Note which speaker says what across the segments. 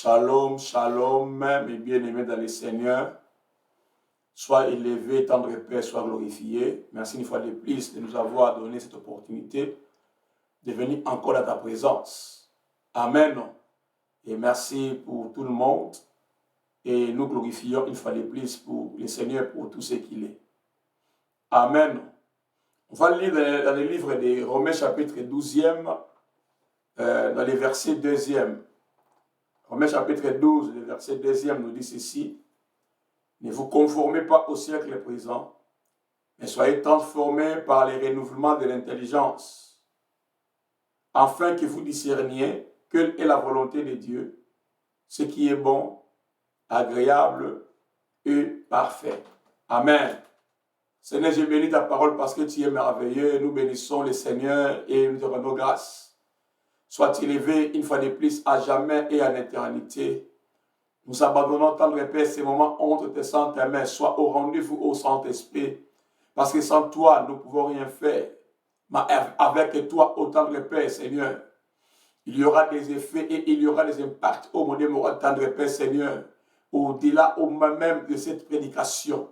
Speaker 1: Shalom, shalom, mes bien-aimés dans le Seigneur. Sois élevé, tendre Père, sois glorifié. Merci une fois de plus de nous avoir donné cette opportunité de venir encore à ta présence. Amen. Et merci pour tout le monde. Et nous glorifions une fois de plus pour le Seigneur, pour tout ce qu'il est. Amen. On va lire dans le livre de Romains chapitre 12e, dans les versets 2e. Romains chapitre 12, le verset 2e nous dit ceci. Ne vous conformez pas au siècle présent, mais soyez transformés par les renouvellements de l'intelligence, afin que vous discerniez quelle est la volonté de Dieu, ce qui est bon, agréable et parfait. Amen. Seigneur, je bénis ta parole parce que tu es merveilleux. Nous bénissons le Seigneur et nous te rendons grâce. Sois élevé une fois de plus à jamais et en éternité. Nous abandonnons, tendre Père, ces moments entre tes saintes mains. Sois au rendez-vous au Saint-Esprit. Parce que sans toi, nous ne pouvons rien faire. Mais avec toi, au tendre Père, Seigneur, il y aura des effets et il y aura des impacts au monde moral, tendre Père, Seigneur, au-delà, au même de cette prédication.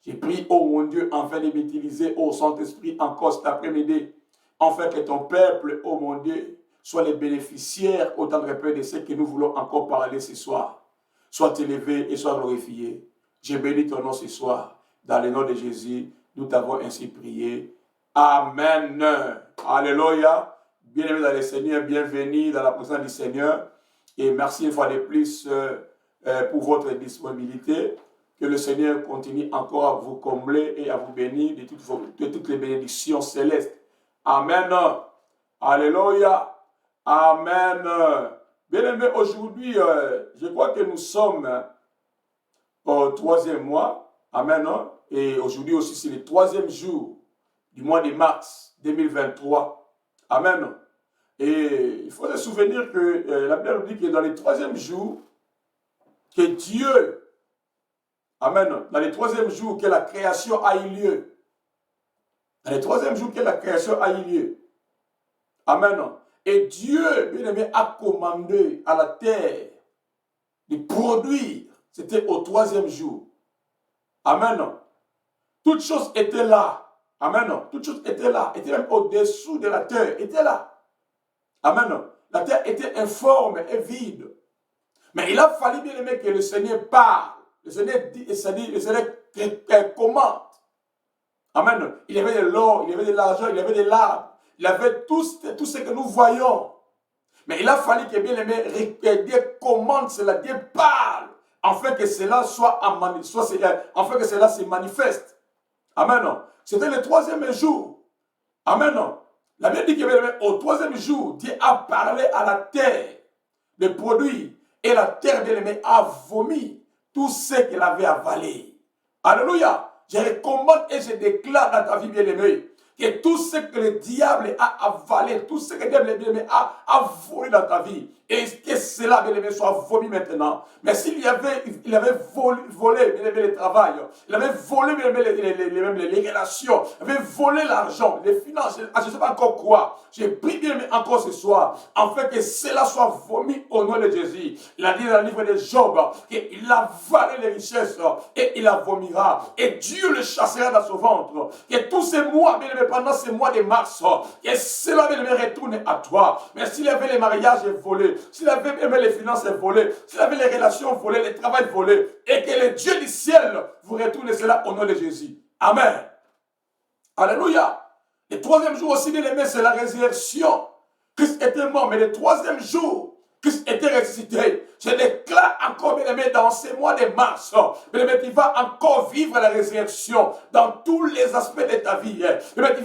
Speaker 1: J'ai prié, oh mon Dieu, afin de m'utiliser, ô Saint-Esprit, encore cet après-midi, afin que ton peuple, oh mon Dieu, soit les bénéficiaires, autant de Père, de ce que nous voulons encore parler ce soir. Sois élevé et sois glorifié. Je bénis ton nom ce soir. Dans le nom de Jésus, nous t'avons ainsi prié. Amen. Alléluia. Bienvenue dans le Seigneur, bienvenue dans la présence du Seigneur. Et merci une fois de plus pour votre disponibilité. Que le Seigneur continue encore à vous combler et à vous bénir de toutes les bénédictions célestes. Amen. Alléluia. Amen. Bien-aimés, aujourd'hui, je crois que nous sommes au 3e mois. Amen. Et aujourd'hui aussi, c'est le 3e jour du mois de mars 2023. Amen. Et il faut se souvenir que la Bible dit que dans le 3e jour, que Dieu, amen, dans le 3e jour que la création a eu lieu. Dans le 3e jour que la création a eu lieu. Amen. Et Dieu, bien aimé, a commandé à la terre de produire. C'était au 3e jour. Amen. Toutes choses étaient là. Amen. Toutes choses étaient là. Étaient même au-dessous de la terre. Étaient là. Amen. La terre était informe et vide. Mais il a fallu, bien aimé, que le Seigneur parle. Le Seigneur dit, le Seigneur commande. Amen. Il y avait de l'or, il y avait de l'argent, il y avait de l'arbre. Il y avait tout ce que nous voyons. Mais il a fallu que bien aimé, Dieu commande cela, Dieu parle, afin que cela afin que cela se manifeste. Amen. C'était le 3e jour. Amen. La Bible dit que bien aimé, au 3e jour, Dieu a parlé à la terre de produits. Et la terre, bien aimé, a vomi tout ce qu'elle avait avalé. Alléluia. Je recommande et je déclare dans ta vie, bien aimé, que tout ce que le diable a avalé, tout ce que le diable a volé dans ta vie, et que cela, bien aimé, soit vomi maintenant. Mais s'il avait volé, bien aimé, le travail, il avait volé, bien aimé, les relations, il avait volé l'argent, les finances, je ne sais pas encore quoi. J'ai pris, bien aimé, encore ce soir, afin que cela soit vomi au nom de Jésus. Il a dit dans le livre de Job qu'il a avalé les richesses et il la vomira. Et Dieu le chassera dans son ventre. Que tous ces mois, bien aimé, pendant ces mois de mars, que cela, bien aimé, retourne à toi. Mais s'il avait les mariages volés, s'il avait aimé les finances volées, s'il avait les relations volées, le travail volé, et que le Dieu du ciel vous retourne cela au nom de Jésus. Amen. Alléluia. Le 3e jour aussi, bien aimé, c'est la résurrection. Christ était mort, mais le 3e jour, Christ était ressuscité. Je déclare encore, bien aimé, dans ces mois de mars, bien aimé, tu vas encore vivre la résurrection dans tous les aspects de ta vie. Bien aimé,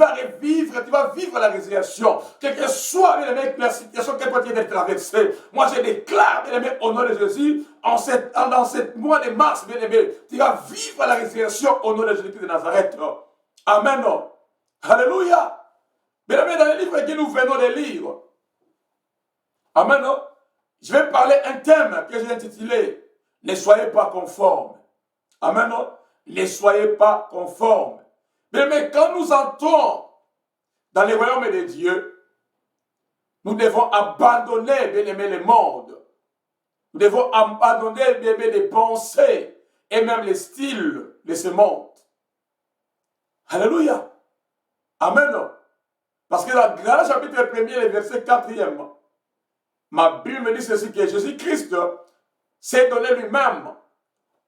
Speaker 1: tu vas vivre la résurrection. Quelle que soit, bien aimé, la situation que tu viens de traverser. Moi, je déclare, bien aimé, au nom de Jésus, dans ce mois de mars, bien aimé, tu vas vivre la résurrection au nom de Jésus-Christ de Nazareth. Amen. Alléluia. Bien aimé, dans les livres que nous venons de lire, amen. Je vais parler un thème que j'ai intitulé « Ne soyez pas conformes ». Amen. Ne soyez pas conformes. Mais quand nous entrons dans le royaume de Dieu, nous devons abandonner, bien aimé, le monde. Nous devons abandonner des pensées et même les styles de ce monde. Alléluia. Amen. Parce que dans le chapitre 1er, le verset 4e, ma Bible me dit ceci, que Jésus-Christ s'est donné lui-même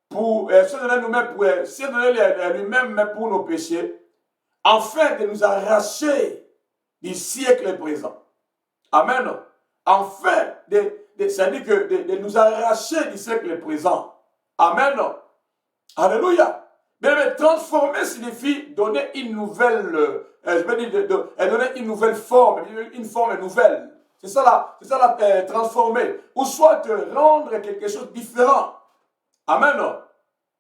Speaker 1: pour lui-même pour nos péchés, afin de nous arracher du siècle présent. Amen. Afin c'est-à-dire de nous arracher du siècle présent. Amen. Alléluia. Mais transformer signifie donner une nouvelle, donner une nouvelle forme, une forme nouvelle. C'est ça la transformer. Ou soit te rendre quelque chose de différent. Amen.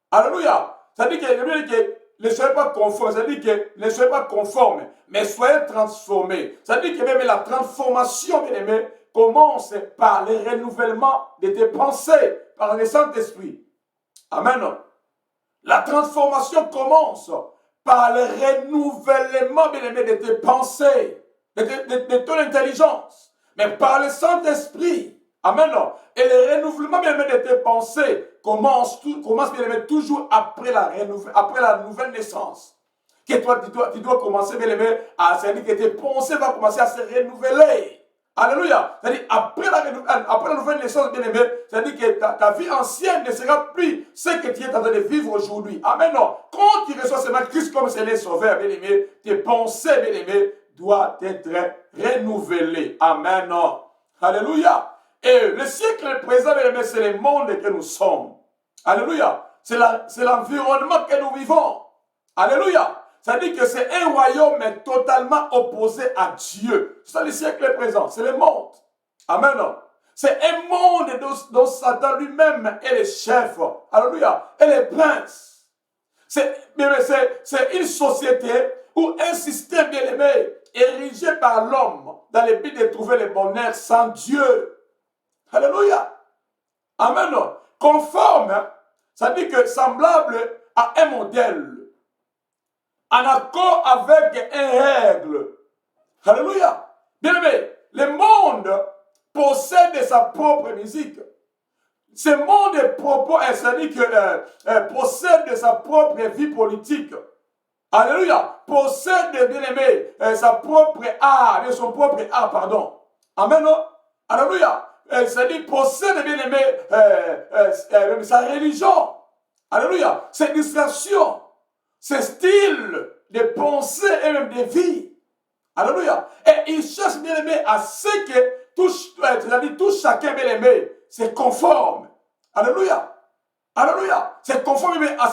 Speaker 1: Alléluia. C'est-à-dire que ne soyez pas conformes, c'est-à-dire que ne soyez pas conformes, mais soyez transformés. C'est-à-dire que même la transformation, bien aimé, commence par le renouvellement de tes pensées, par le Saint-Esprit. Amen. La transformation commence par le renouvellement, bien aimé, de tes pensées, de ton intelligence, mais par le Saint-Esprit. Amen. Et le renouvellement, bien aimé, de tes pensées commence bien aimé, toujours après la nouvelle naissance. Que toi, tu dois commencer, bien aimé, c'est-à-dire que tes pensées vont commencer à se renouveler. Alléluia. C'est-à-dire, après la nouvelle naissance, bien aimé, c'est-à-dire que ta vie ancienne ne sera plus ce que tu es en train de vivre aujourd'hui. Amen. Quand tu reçois seulement Christ comme Seigneur Sauveur, bien aimé, tes pensées, bien aimé, doivent être renouvelées. Amen. Alléluia. Et le siècle présent, bien aimé, c'est le monde que nous sommes. Alléluia. C'est l'environnement que nous vivons. Alléluia. Ça dit que c'est un royaume totalement opposé à Dieu. C'est ça le siècle présent, c'est le monde. Amen. C'est un monde dont Satan lui-même est le chef. Alléluia. Et le prince. C'est une société ou un système bien aimé érigé par l'homme dans le but de trouver le bonheur sans Dieu. Alléluia. Amen. Conforme, ça dit que semblable à un modèle. En accord avec une règle. Alléluia. Bien aimé, le monde possède sa propre musique. Ce monde possède sa propre vie politique. Alléluia. Possède, bien aimé, son propre art, pardon. Amen. Alléluia. C'est-à-dire possède, bien aimé, sa religion. Alléluia. Ses distractions. Ce style de pensée et même de vie. Alléluia. Et il cherche, bien aimé, à ce que tout chacun, bien aimé, se conforme. Alléluia. Alléluia. Se conforme à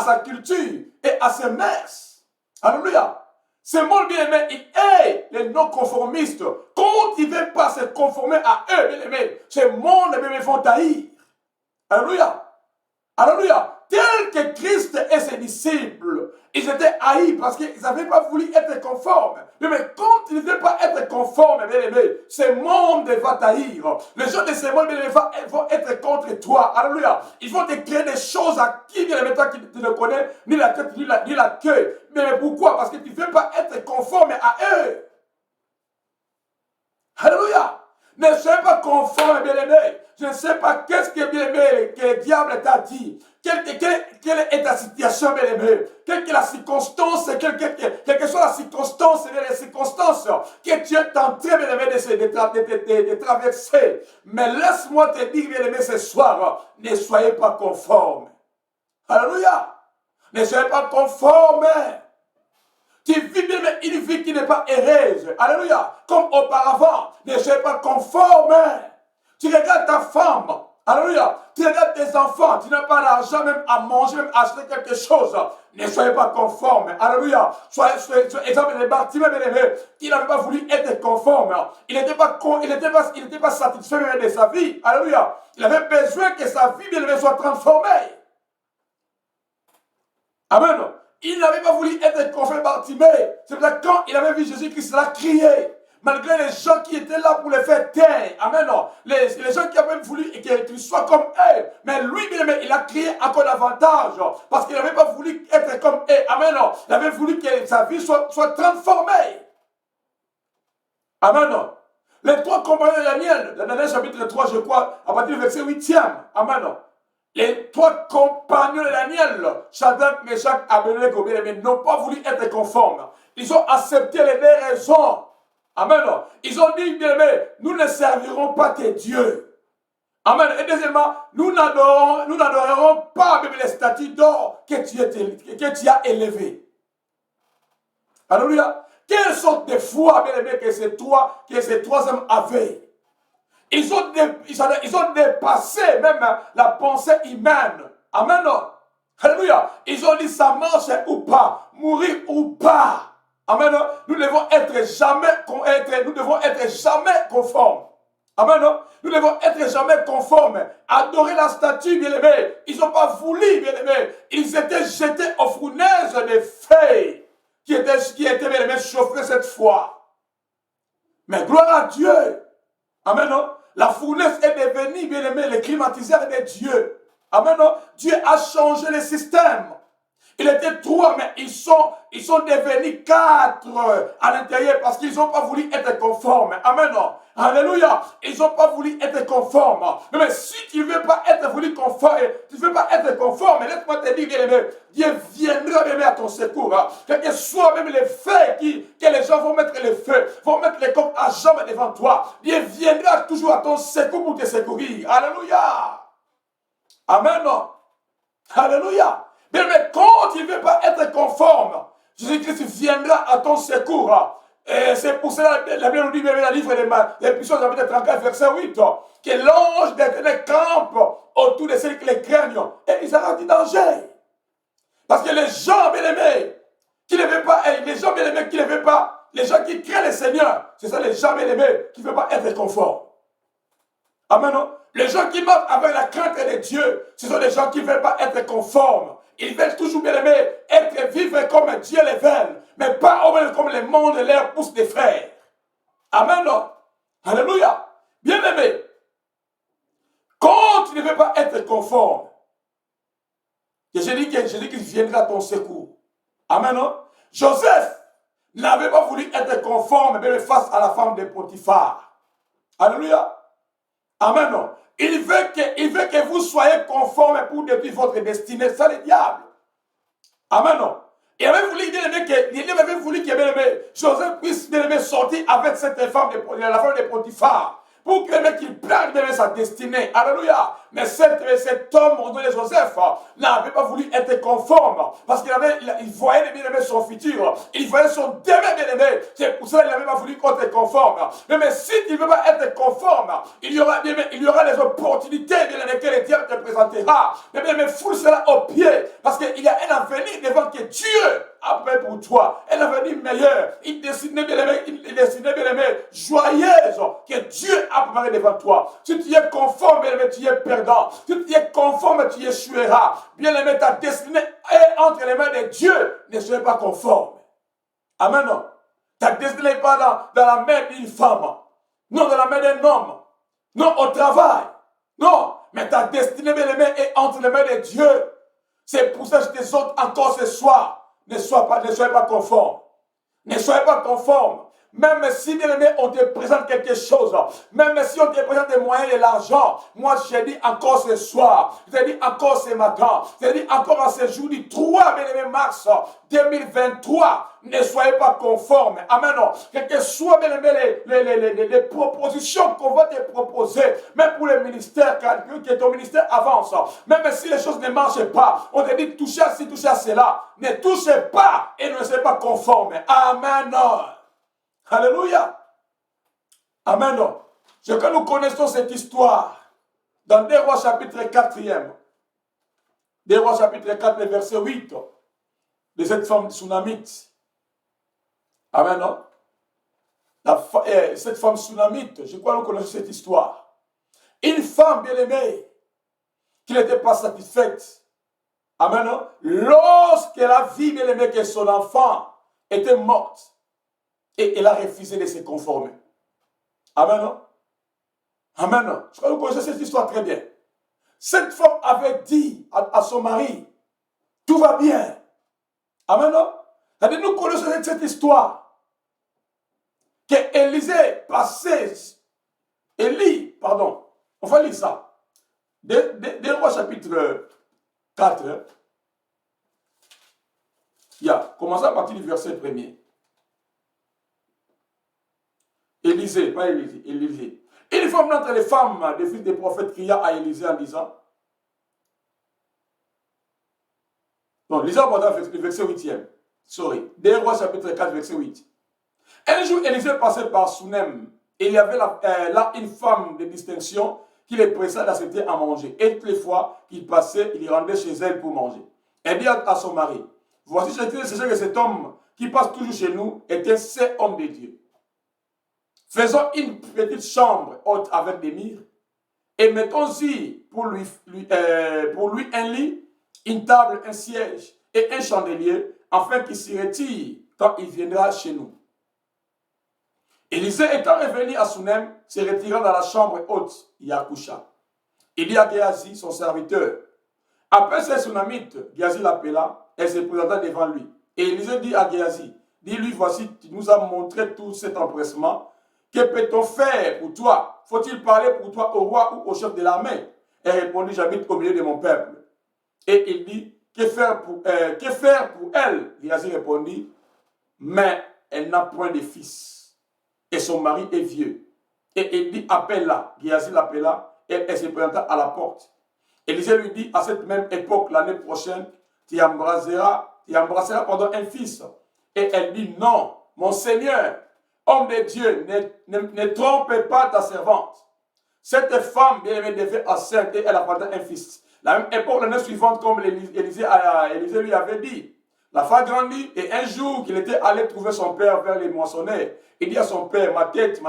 Speaker 1: sa culture et à ses mœurs. Alléluia. Ce monde, bien aimé, il est les non-conformistes. Quand ils ne veulent pas se conformer à eux, bien aimé, ce monde, bien aimé, vont haïr. Alléluia. Alléluia. Tel que Christ et ses disciples, ils étaient haïs parce qu'ils n'avaient pas voulu être conformes. Mais quand ils ne veulent pas être conformes, bien aimé, ce monde va t'haïr. Les gens de ce monde, bien aimé, vont être contre toi. Alléluia. Ils vont te créer des choses à qui, bien aimé, toi qui ne connais ni la tête ni la queue. Mais pourquoi? Parce que tu ne veux pas être conforme à eux. Alléluia. Ne soyez pas conforme, bien aimé. Je ne sais pas qu'est-ce que, bien aimé, que le diable t'a dit. Quelle est ta situation, bien aimé? Quelle est la circonstance, quelle que soit la circonstance, les circonstances que tu es en train, bien aimé, de traverser. Mais laisse-moi te dire, bien aimé, ce soir, ne soyez pas conforme. Alléluia. Ne soyez pas conforme. Tu vis bien une vie qui n'est pas heureuse. Alléluia. Comme auparavant. Ne soyez pas conforme. Tu regardes ta femme. Alléluia. Tu regardes tes enfants. Tu n'as pas l'argent même à manger, même à acheter quelque chose. Ne soyez pas conforme. Alléluia. Soyez exemple de Bartimée, bien aimé. Il n'avait pas voulu être conforme. Il n'était pas satisfait même de sa vie. Alléluia. Il avait besoin que sa vie, bien aimé, soit transformée. Amen. Il n'avait pas voulu être conforme à Bartimée. C'est pour ça que quand il avait vu Jésus-Christ, il a crié. Malgré les gens qui étaient là pour le faire taire. Amen. Les gens qui avaient voulu qu'il soit comme eux. Mais lui, bien aimé, il a crié encore davantage. Parce qu'il n'avait pas voulu être comme eux. Amen. Il avait voulu que sa vie soit transformée. Amen. Les 3 compagnons de Daniel, dans Daniel chapitre 3, je crois, à partir du verset 8e. Amen. Les 3 compagnons de Daniel, Shadrach, Meshach, Abednego, n'ont pas voulu être conformes. Ils ont accepté les 2 raisons. Amen. Ils ont dit, bien aimé, nous ne servirons pas tes dieux. Amen. Et deuxièmement, nous n'adorerons pas même les statues d'or que tu as élevées. Alléluia. Quelle sorte de foi, bien aimé, que ces 3 hommes avaient? Ils ont dépassé même la pensée humaine. Amen. Alléluia. Ils ont dit ça marche ou pas, mourir ou pas. Amen. Nous devons être jamais conformes. Amen. Nous devons être jamais conformes. Adorer la statue, bien aimé. Ils n'ont pas voulu, bien aimé. Ils étaient jetés aux fournaises des feuilles qui étaient bien aimé chauffées cette fois. Mais gloire à Dieu. Amen. La fournaise est devenue, bien aimé, le climatiseur de Dieu. Amen. Dieu a changé le système. Il était 3, mais ils sont devenus 4 à l'intérieur parce qu'ils n'ont pas voulu être conformes. Amen. Alléluia. Ils n'ont pas voulu être conformes. Mais si tu ne veux pas être conforme, laisse-moi te dire, bien aimé, Dieu viendra bien à ton secours. Quel que soit même les faits que les gens vont mettre les feux, vont mettre les corps à jamais devant toi, Dieu viendra toujours à ton secours pour te secourir. Alléluia. Amen. Alléluia. Mais quand tu ne veux pas être conforme, Jésus-Christ viendra à ton secours. Et c'est pour cela que la Bible nous dit, dans le livre des Psaumes, chapitre 34, verset 8, que l'ange d'Éternel campe autour de ceux qui les craignent. Et ils auront du danger. Parce que les gens bien-aimés qui ne veulent pas, les gens bien-aimés qui ne veulent pas, les gens qui craignent le Seigneur, c'est ça les gens bien-aimés qui ne veulent pas être conformes. Amen. Les gens qui marchent avec la crainte de Dieu, ce sont les gens qui ne veulent pas être conformes. Ils veulent toujours, bien aimé, vivre comme Dieu les veut, mais pas comme le monde leur pousse des frères. Amen. Alléluia. Bien aimé, quand tu ne veux pas être conforme, j'ai dit qu'il viendra à ton secours. Amen. Joseph n'avait pas voulu être conforme mais face à la femme de Potiphar. Alléluia. Amen. Il veut que vous soyez conformes pour détruire votre destinée. C'est le diable. Amen. Il avait voulu que Joseph puisse sortir avec cette femme, la femme de Potiphar. Pour qu'il perde sa destinée. Alléluia. Mais cet homme de Joseph n'avait pas voulu être conforme. Parce qu'il voyait son futur. Il voyait son demain bien-aimé. C'est pour ça qu'il n'avait pas voulu être conforme. Mais si tu ne veux pas être conforme, il y aura des opportunités que le diable te présentera. Mais foule cela au pied. Parce qu'il y a un avenir devant que Dieu a fait pour toi. Un avenir meilleur. Il dessinait bien-aimé, joyeuse que Dieu a préparé devant toi. Si tu es conforme, bien-aimé, tu es perdant. Si tu es conforme, tu échoueras. Bien-aimé, ta destinée est entre les mains de Dieu. Ne soyez pas conforme. Amen. Ta destinée n'est pas dans la main d'une femme. Non, dans la main d'un homme. Non, au travail. Non, mais ta destinée, bien-aimé, est entre les mains de Dieu. C'est pour ça que je t'exhorte encore ce soir. Ne soyez pas conforme. Ne soyez pas conforme. Même si, bien aimé, on te présente quelque chose, même si on te présente des moyens de l'argent, moi j'ai dit encore ce soir, j'ai dit encore ce matin, j'ai dit encore à ce jour du 3 mars 2023, ne soyez pas conformes. Amen. Quelles que soient, bien aimé, les propositions qu'on va te proposer, même pour le ministère, que ton ministère avance, même si les choses ne marchent pas, on te dit touchez à ci, touchez à cela, ne touchez pas et ne soyez pas conformes. Amen. Alléluia. Amen. Ce que nous connaissons cette histoire dans 2 Rois chapitre 4e. 2 Rois chapitre 4, verset 8 de cette femme tsunamite. Amen. Cette femme tsunamite, je crois que nous connaissons cette histoire. Une femme bien-aimée qui n'était pas satisfaite. Amen. Lorsqu'elle a vu bien-aimée que son enfant était mort. Et elle a refusé de se conformer. Amen. Amen. Je crois que vous connaissez cette histoire très bien. Cette femme avait dit à son mari, tout va bien. Amen. C'est-à-dire, nous connaissons cette histoire. que Élisée passait, on va lire ça. Des Rois chapitre 4, commençons à partir du verset 1er. Élisée, pas Élisée, Élisée. Une femme d'entre les femmes des fils des prophètes cria à Élisée en disant, non, lisons le verset 8e. Des Rois chapitre 4, verset 8. Un jour, Élisée passait par Sunem, et il y avait là une femme de distinction qui les pressa d'accepter à manger. Et toutes les fois qu'il passait, il rendait chez elle pour manger. Elle dit à son mari, voici, je sais que cet homme qui passe toujours chez nous est un saint homme de Dieu. Faisons une petite chambre haute avec des murs et mettons-y pour lui un lit, une table, un siège et un chandelier, afin qu'il s'y retire quand il viendra chez nous. Élisée étant revenu à Sunem, se retirant dans la chambre haute, il y accoucha. Il dit à Géasi, son serviteur, après ses Sunamites, Géasi l'appela, elle se présenta devant lui. Et Élisée dit à Géasi, dis-lui, voici, tu nous as montré tout cet empressement. Que peut-on faire pour toi? Faut-il parler pour toi au roi ou au chef de l'armée? Elle répondit, j'habite au milieu de mon peuple. Et il dit, que faire pour elle? Géasi répondit, mais elle n'a point de fils. Et son mari est vieux. Et il dit, appelle-la. Géasi l'appela et elle se présenta à la porte. Élisée lui dit, à cette même époque, l'année prochaine, tu embrasseras pendant un fils. Et elle dit, non, mon Seigneur, homme de Dieu, ne trompe pas ta servante. Cette femme bien-aimée devait enceinte et elle apporta un fils. La même époque, l'année suivante, comme Élisée lui avait dit, la femme grandit et un jour qu'il était allé trouver son père vers les moissonneurs, il dit à son père, ma tête.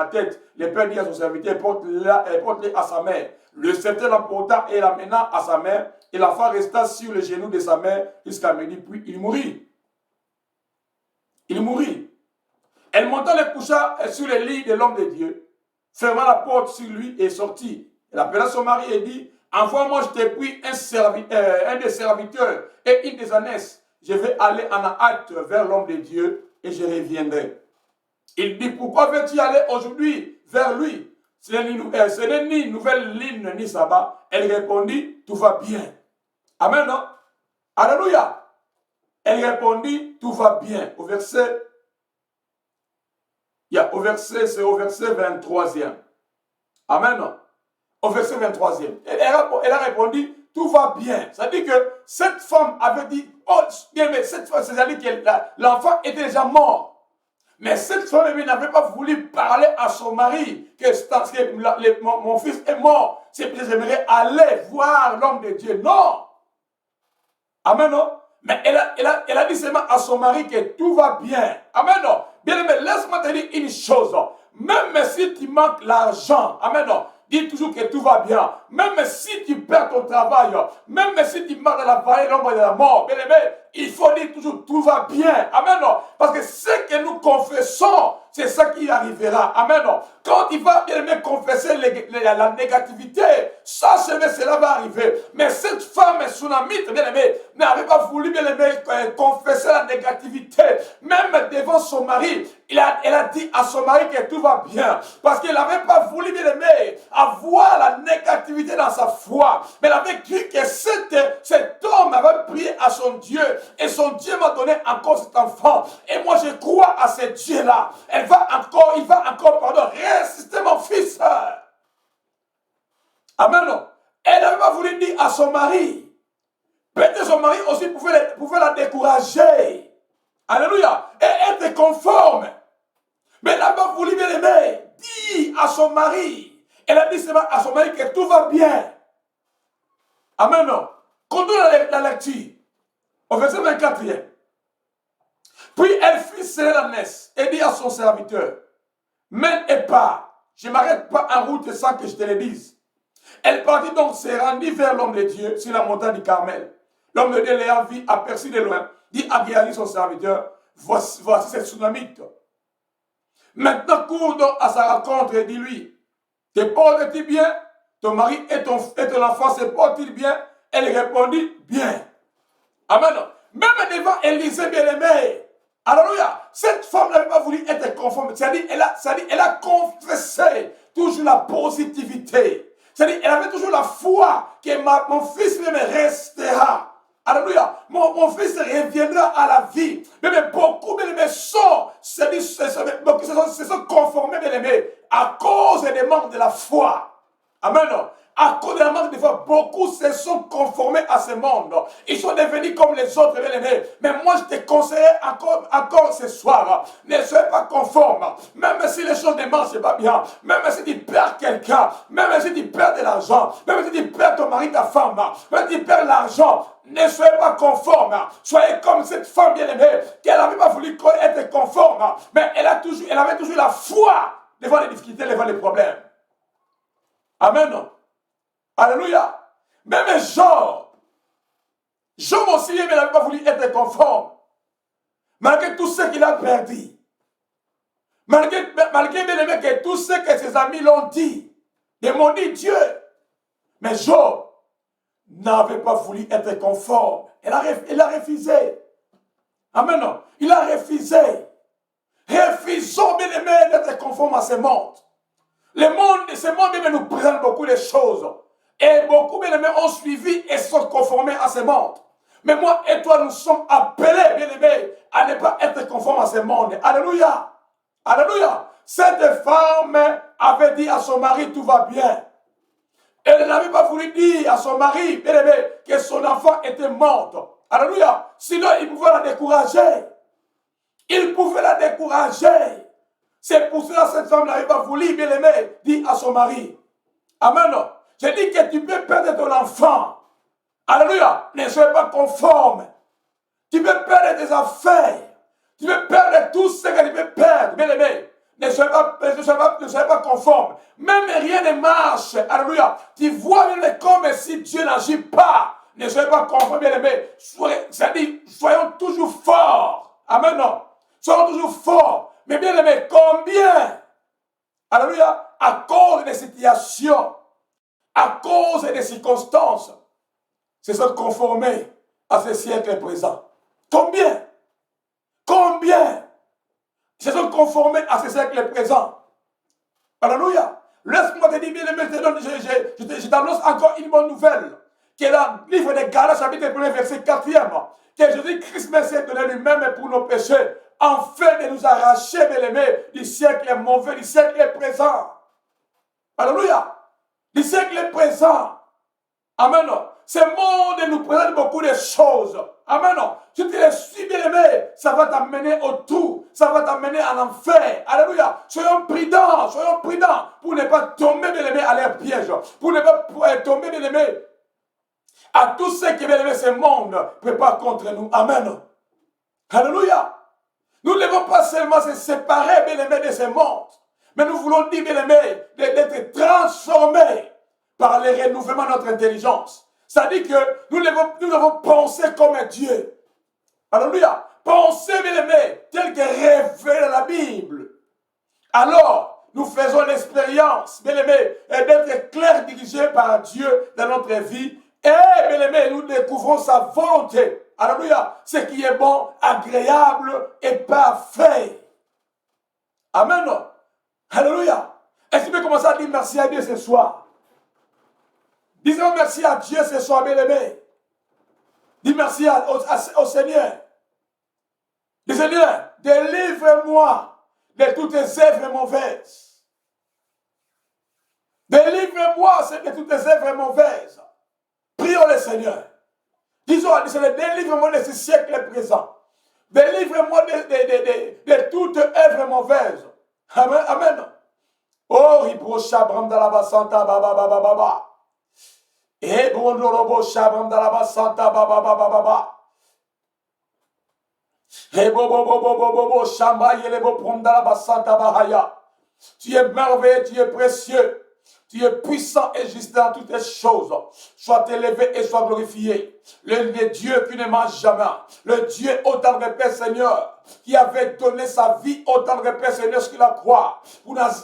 Speaker 1: Le père dit à son serviteur, porte-les à sa mère. Le serviteur l'emporta et l'amena à sa mère, et l'enfant resta sur les genoux de sa mère jusqu'à midi, puis il mourut. Elle monta le coucha sur le lit de l'homme de Dieu, ferma la porte sur lui et sortit. Elle appela son mari et dit, envoie-moi, je t'ai pris un des serviteurs et une des ânesses. Je vais aller en hâte vers l'homme de Dieu et je reviendrai. Il dit, pourquoi veux-tu aller aujourd'hui vers lui? Ce n'est ni nouvelle ligne ni sabbat. Elle répondit, tout va bien. Amen, non? Alléluia. Elle répondit, tout va bien. Au verset 23e. Amen, non? Au verset 23e. Elle a répondu, tout va bien. C'est-à-dire que cette femme avait dit, oh, bien, mais cette femme, c'est-à-dire que l'enfant était déjà mort. Mais cette femme n'avait pas voulu parler à son mari que mon fils est mort. C'est que j'aimerais aller voir l'homme de Dieu. Non. Amen, non? Mais elle a dit seulement à son mari que tout va bien. Amen, non? Bien aimé, laisse-moi te dire une chose. Même si tu manques l'argent, amen, non? Dis toujours que tout va bien. Même si tu perds ton travail, même si tu marches dans la vallée de l'ombre de la mort, bien aimé, il faut dire toujours tout va bien. Amen. Parce que ce que nous confessons, c'est ça qui arrivera. Amen. Quand il va bien aimé confesser la négativité, cela va arriver. Mais cette femme sunamite, bien aimé, n'avait pas voulu bien aimé confesser la négativité. Même devant son mari, elle a dit à son mari que tout va bien. Parce qu'elle n'avait pas voulu bien aimé avoir la négativité dans sa foi. Mais elle avait cru que cet homme avait prié à son Dieu. Et son Dieu m'a donné encore cet enfant. Et moi je crois à ce Dieu-là. Il va encore, résister mon fils. Amen. Elle n'avait pas voulu dire à son mari. Peut-être son mari aussi pouvait la décourager. Alléluia. Et être conforme. Mais elle n'a pas voulu bien aimer. Dire à son mari. Elle a dit seulement à son mari que tout va bien. Amen. Continue la lecture. Au verset 24e. Puis elle fit serrer la messe et dit à son serviteur, mène et part, je ne m'arrête pas en route sans que je te le dise. Elle partit donc, se rendit vers l'homme de Dieu sur la montagne du Carmel. L'homme de Dieu l'ayant vu, aperçu de loin, dit à Géasi son serviteur, voici cette Sunamite. Maintenant cours donc à sa rencontre et dis-lui, te portes-tu bien? Ton mari et ton enfant se portent-ils bien? Elle répondit, bien. Amen. Même devant Élisée bien-aimé, Alléluia. Cette femme n'avait pas voulu être conforme. C'est-à-dire, elle a confessé toujours la positivité. C'est-à-dire, elle avait toujours la foi que mon fils me restera. Alléluia. Mon fils reviendra à la vie. Mais beaucoup de mes sont, se sont conformés, bien aimés, à cause des manques de la foi. Amen. À cause de la manque de foi, beaucoup se sont conformés à ce monde. Ils sont devenus comme les autres, bien aimés. Mais moi, je te conseille encore ce soir, ne soyez pas conforme. Même si les choses ne marchent pas bien, même si tu perds quelqu'un, même si tu perds de l'argent, même si tu perds ton mari, ta femme, même si tu perds l'argent, ne soyez pas conforme. Soyez comme cette femme bien-aimée, qu'elle n'avait pas voulu être conforme, mais elle avait toujours la foi devant les difficultés, devant les problèmes. Amen. Alléluia. Même Job aussi, il n'avait pas voulu être conforme. Malgré tout ce qu'il a perdu. Malgré bien-aimé que tout ce que ses amis l'ont dit. Ils m'ont dit Dieu. Mais Job n'avait pas voulu être conforme. Il a refusé. Amen. Il a refusé. Refusons, bien-aimé, d'être conforme à ce monde. Ce monde nous présente beaucoup de choses. Et beaucoup, bien-aimés, ont suivi et sont conformés à ce monde. Mais moi et toi, nous sommes appelés, bien-aimés, à ne pas être conformes à ce monde. Alléluia. Alléluia. Cette femme avait dit à son mari, tout va bien. Elle n'avait pas voulu dire à son mari, bien-aimé, que son enfant était mort. Alléluia. Sinon, il pouvait la décourager. Il pouvait la décourager. C'est pour cela que cette femme n'avait pas voulu, bien-aimé, dire à son mari. Amen. Je dis que tu peux perdre ton enfant. Alléluia. Ne sois pas conforme. Tu peux perdre tes affaires. Tu peux perdre tout ce que tu peux perdre. Bien-aimé. Ne sois pas conforme. Même rien ne marche. Alléluia. Tu vois bien comme si Dieu n'agit pas. Ne soyez pas conforme, bien-aimé. C'est-à-dire, soyons toujours forts. Amen. Soyons toujours forts. Mais bien-aimé, combien? Alléluia. À cause des situations, à cause des circonstances, se sont conformés à ce siècle présent. Combien? Combien se sont conformés à ce siècle présent? Alléluia. Laisse-moi te dire, bien-aimé, je t'annonce encore une bonne nouvelle. Qui est le livre de Galates, chapitre 1, verset 4e. Que Jésus-Christ s'est donné lui-même pour nos péchés, afin de nous arracher, bien-aimé, du siècle mauvais, du siècle présent. Alléluia. Du siècle présent. Amen. Ce monde nous présente beaucoup de choses. Amen. Si tu les suis, bien-aimé, ça va t'amener au trou. Ça va t'amener en enfer. Alléluia. Soyons prudents pour ne pas tomber, bien-aimé, à leur piège. Pour ne pas tomber, bien-aimé, à tout ce qui, bien-aimé, ce monde prépare contre nous. Amen. Alléluia. Nous ne devons pas seulement se séparer, bien-aimé, de ce monde. Mais nous voulons dire, bien-aimé, d'être transformés par le renouvellement de notre intelligence. C'est-à-dire que nous devons penser comme Dieu. Alléluia. Penser, bien-aimé, tel que révélé dans la Bible. Alors, nous faisons l'expérience, bien-aimé, d'être clair dirigé par Dieu dans notre vie. Et, bien-aimé, nous découvrons sa volonté. Alléluia. Ce qui est bon, agréable et parfait. Amen. Alléluia. Est-ce que tu peux commencer à dire merci à Dieu ce soir? Disons merci à Dieu ce soir, bien-aimé. Dis merci au Seigneur. Dis Seigneur, délivre-moi de toutes les œuvres mauvaises. Délivre-moi de toutes les œuvres mauvaises. Prions le Seigneur. Disons, Seigneur, délivre-moi de ce siècle présent. Délivre-moi de toute œuvre mauvaise. Amen. Amen. Oh, Ribro Shabram Dalaba Santa Baba Baba Baba. Et Bondorobo Shabram Dalaba Santa Baba Baba Baba. Et Bobo Shamba Yelebo Prom Dalaba Santa Bahaya. Tu es merveilleux, tu es précieux. Tu es puissant et juste dans toutes les choses. Sois élevé et sois glorifié. Le Dieu qui ne mange jamais. Le Dieu autant de paix, Seigneur. qui avait donné sa vie au temps de Père Seigneur sur la croix,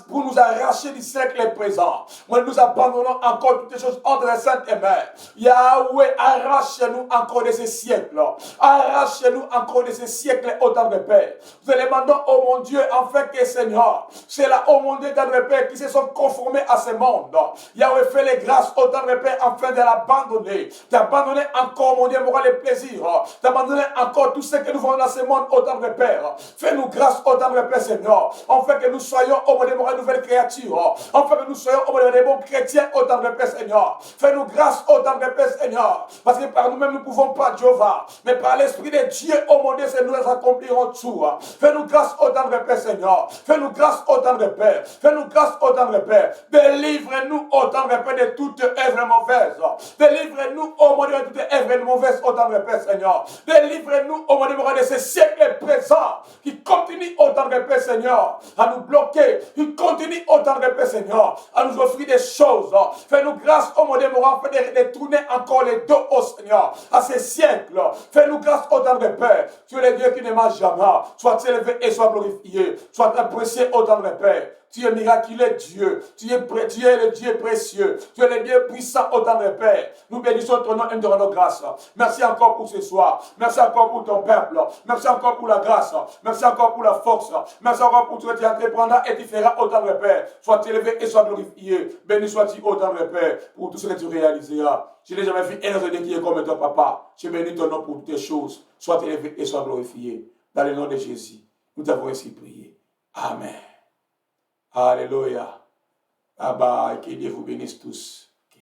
Speaker 1: pour nous arracher du siècle présent. Nous abandonnons encore toutes les choses entre les saintes et mères. Yahweh, arrache-nous encore de ces siècles. Arrache-nous encore de ces siècles au temps de Père. Nous demandons, oh mon Dieu, afin que Seigneur, c'est là, oh mon Dieu, dans le Père, qui se sont conformés à ce monde. Yahweh, fais les grâces au temps de Père, afin de l'abandonner. D'abandonner encore, mon Dieu, les plaisirs. D'abandonner encore tout ce que nous voulons dans ce monde au temps de Père. Fais-nous grâce au temps de Père, Seigneur. Afin que nous soyons, oh mon Dieu, une nouvelle créature. Afin que nous soyons, oh mon Dieu, des bons chrétiens au temps de Père, Seigneur. Fais-nous grâce au temps de Père, Seigneur. Parce que par nous-mêmes, nous ne pouvons pas, Jéhovah. Mais par l'Esprit de Dieu, oh mon Dieu, nous accomplirons tout. Fais-nous grâce au temps de Père, Seigneur. Fais-nous grâce au temps de Père. Fais-nous grâce au temps de Père. Délivre-nous au temps de Père de toute œuvre mauvaise. Délivre-nous, oh mon Dieu, de toute œuvre mauvaise au temps de Père, Seigneur. Délivre-nous, oh mon Dieu, de ces siècles présents qui continuent au temps de Père, Seigneur, à nous bloquer. Qui continuent au temps de Père, Seigneur, à nous offrir des choses. Fais-nous grâce, oh mon Dieu, de tourner encore les dos au Seigneur, à ces siècles. Fais-nous grâce au temps de Père. Tu es le Dieu qui ne mange jamais. Sois élevé et sois glorifié. Sois apprécié au temps de Père. Tu es miraculeux Dieu. Tu es le Dieu précieux. Tu es le Dieu puissant au temps de Père. Nous bénissons ton nom et nous te rendons grâce. Merci encore pour ce soir. Merci encore pour ton peuple. Merci encore pour la grâce. Merci encore pour la force. Merci encore pour tout ce que tu entreprendras et tu feras au temps de Père. Sois élevé et sois glorifié. Béni sois-tu au temps de Père pour tout ce que tu réaliseras. Je n'ai jamais vu un autre Dieu qui est comme ton papa. Je bénis ton nom pour toutes les choses. Sois élevé et sois glorifié. Dans le nom de Jésus, nous t'avons ainsi prié. Amen. Alléluia. Bye bye. Que Dieu vous bénisse tous.